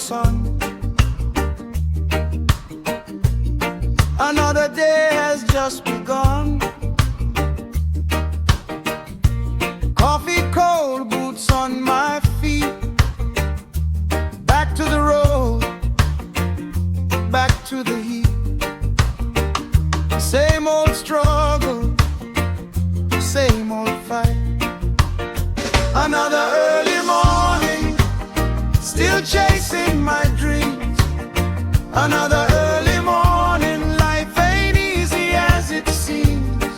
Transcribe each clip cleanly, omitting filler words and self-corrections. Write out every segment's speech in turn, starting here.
sun. Another day has just begun. Coffee cold, boots on my feet. Back to the road, back to the heat. Same old struggle, same old fight. Another early morning, still chasing my dreams. Another early morning, life ain't easy as it seems.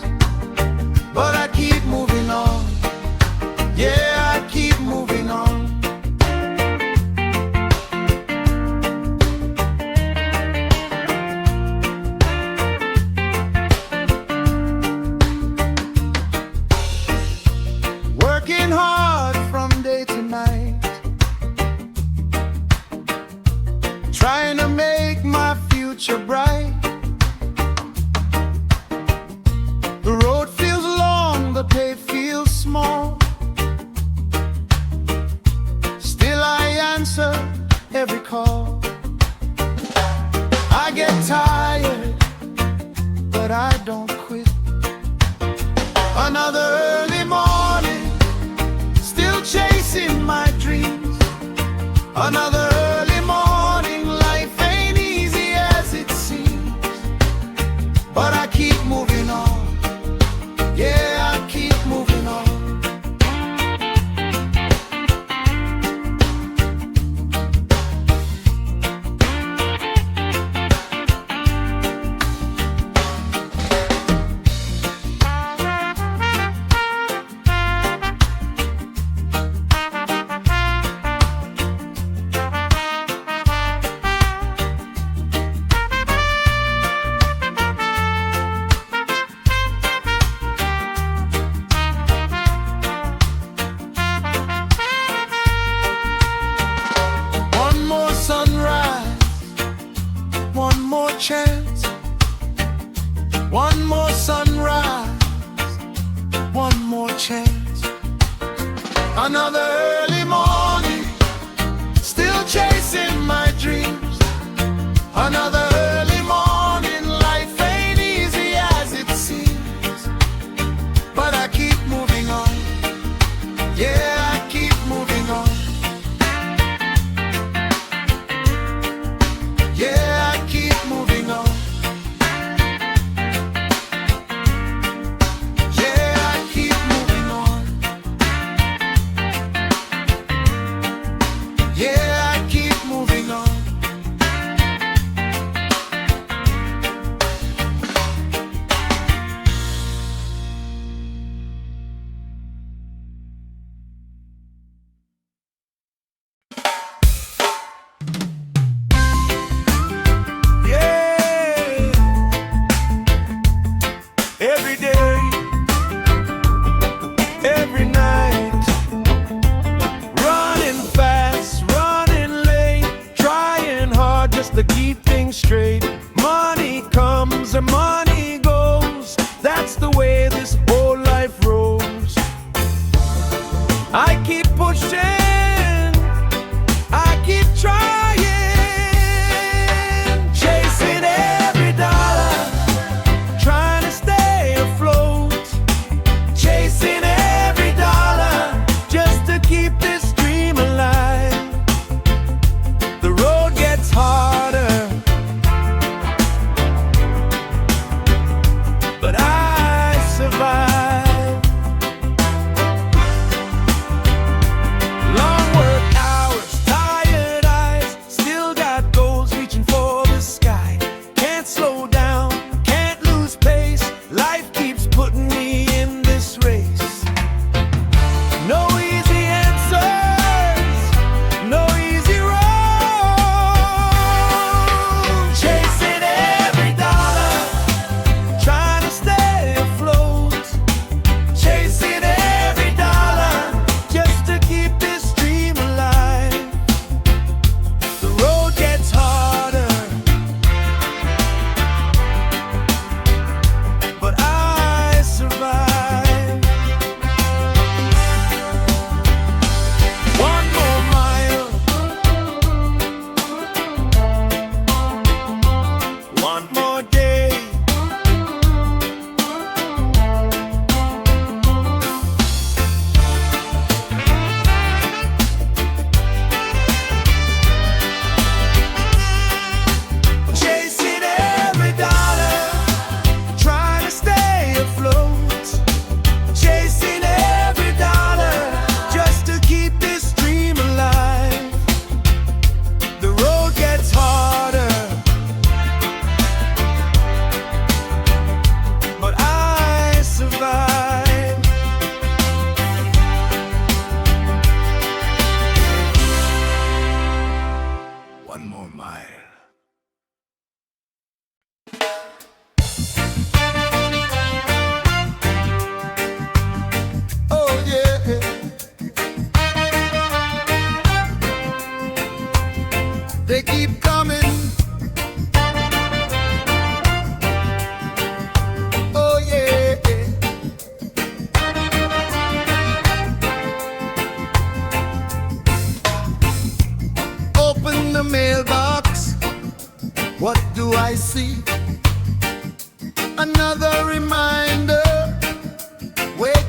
But I keep moving on, yeah, I keep moving on. Working hard from day to night, trying to make my future bright. The road feels long, the pay feels small. Still I answer every call. I get tired, but I don't quit. Another early morning, still chasing my dreams. Another early morning, life ain't easy as it seems. But I keep moving on, yeah, I keep moving on. Sunrise, one more chance, one more sunrise, one more chance. Another early morning, still chasing my dreams. Another early morning, life ain't easy as it seems. But I keep moving on, yeah, I keep moving on. Yeah, I keep moving on. Yeah, I keep moving on.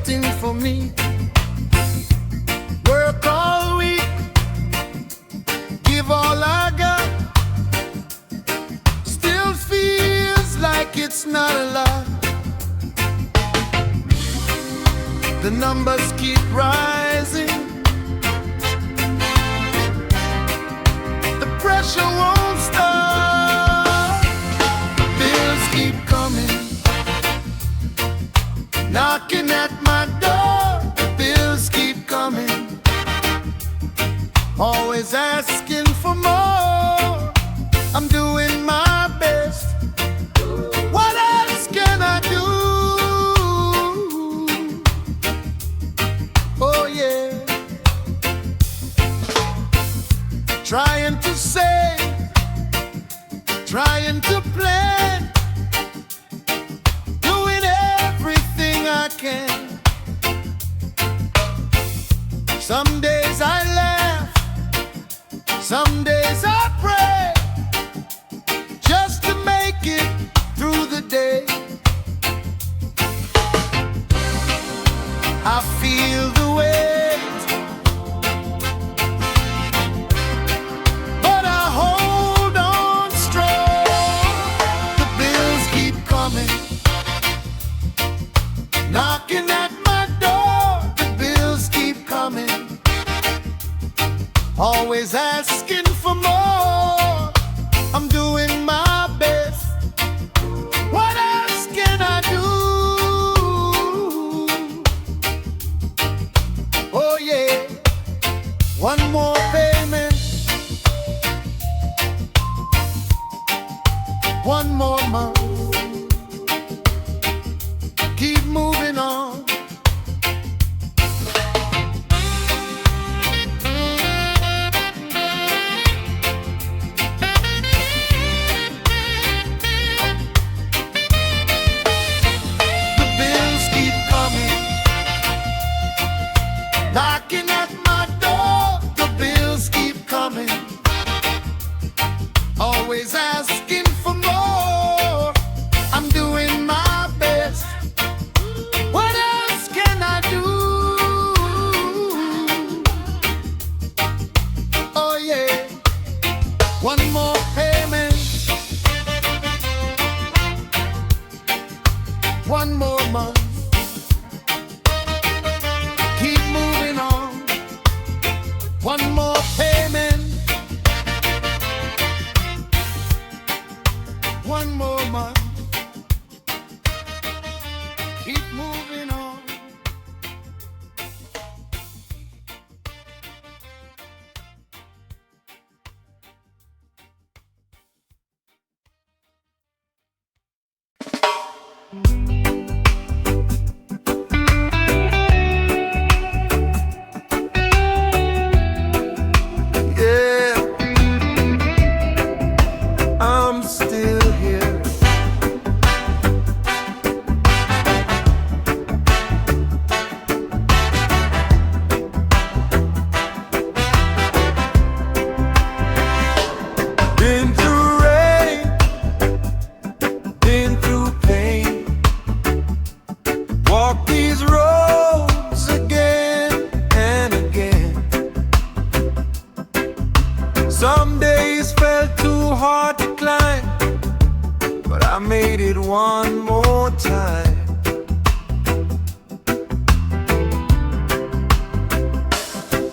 waiting for me. Work all week, give all I got. Still feels like it's not a lot. The numbers keep rising, the pressure won't stop. Bills keep coming, knocking at my door. The bills keep coming, always asking for more. I'm doing my best. What else can I do? Oh yeah. Trying to save, trying to plan, doing everything I can. Some days I laugh, some days I pray, just to make it through the day. I feel the weight, but I hold on strong. The bills keep coming, knocking at my door. The bills keep coming, always asking for more. I'm doing my best. What else can I do? Oh yeah. One more payment, one more month. Keep moving on. Knocking at my door, the bills keep coming, always asking for more. I'm doing my best. What else can I do? Oh yeah. One more payment, one more month. Keep moving on. One more payment, one more month. Keep moving on. Some days felt too hard to climb, but I made it one more time.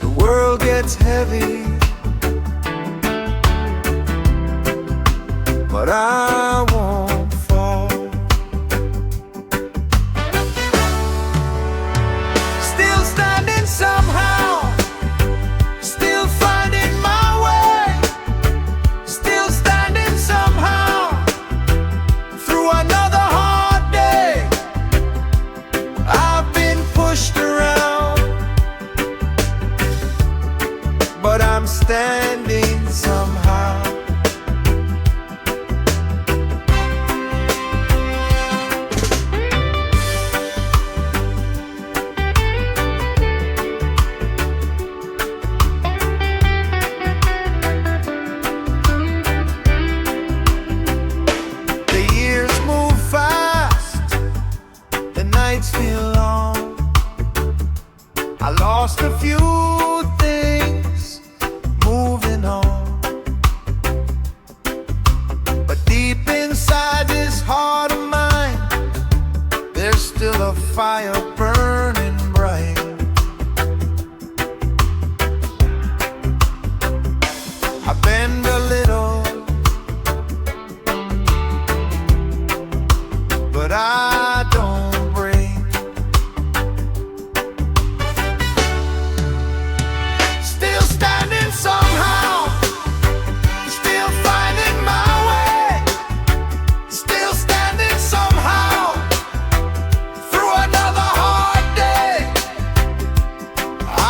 The world gets heavy, but I won't fall. Still standing somehow, still finding my way, still standing somehow through another hard day. I've been pushed around, but I'm standing somehow. lost a few things, moving on. But deep inside this heart of mine, there's still a fire burning bright. I bend a little, but I don't break. Still standing somehow, still finding my way. Still standing somehow, through another hard day.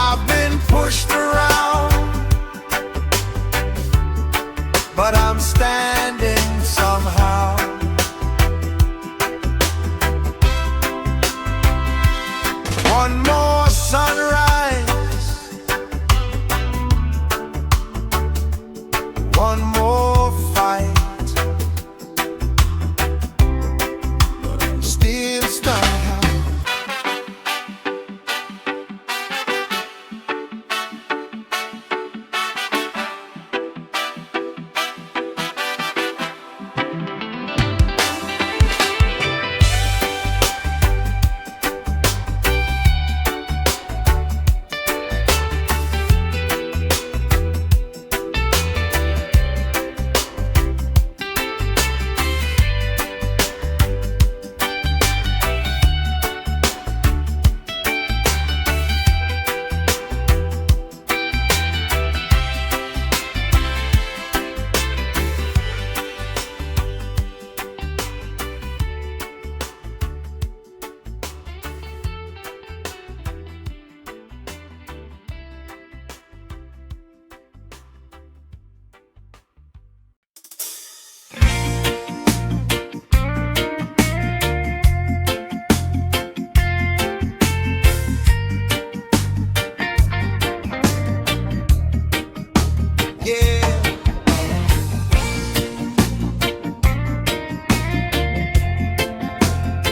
I've been pushed around, but I'm standing somehow. One more sunrise, one more fight, but I'm still somehow.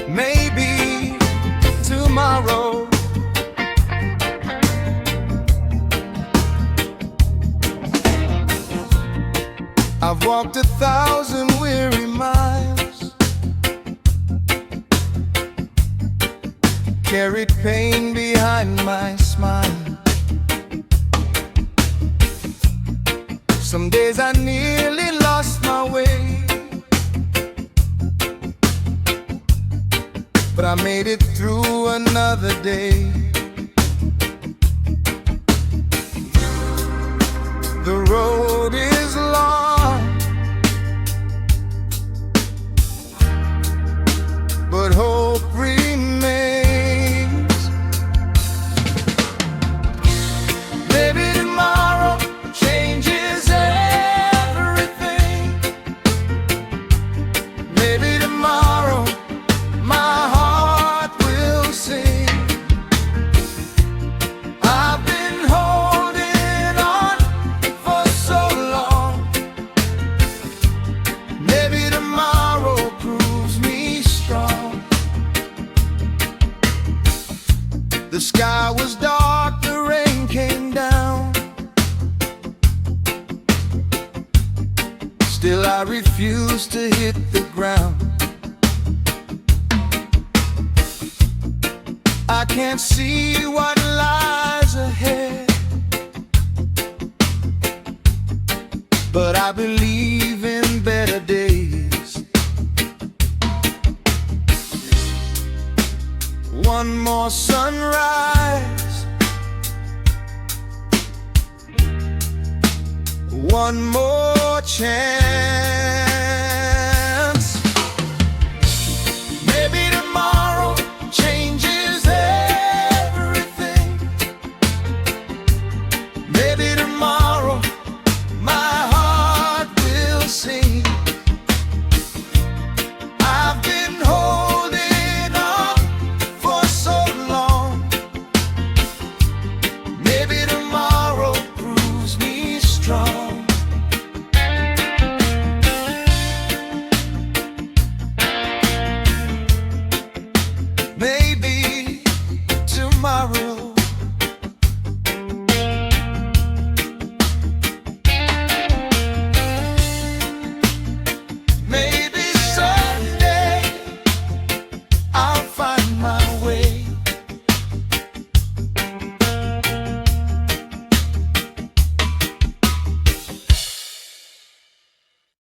Maybe tomorrow I've walked 1,000 weary miles, carried pain behind my smile. Some days I nearly lost my way, but I made it through another day. The road is long, but hope remains. Maybe tomorrow changes everything. Maybe tomorrow my heart will sing. I've been holding on for so long. Maybe tomorrow proves me strong. The sky was dark, the rain came down. Still I refuse to hit the ground. I can't see what lies ahead, but I believe in better days. One more sunrise, one more chance.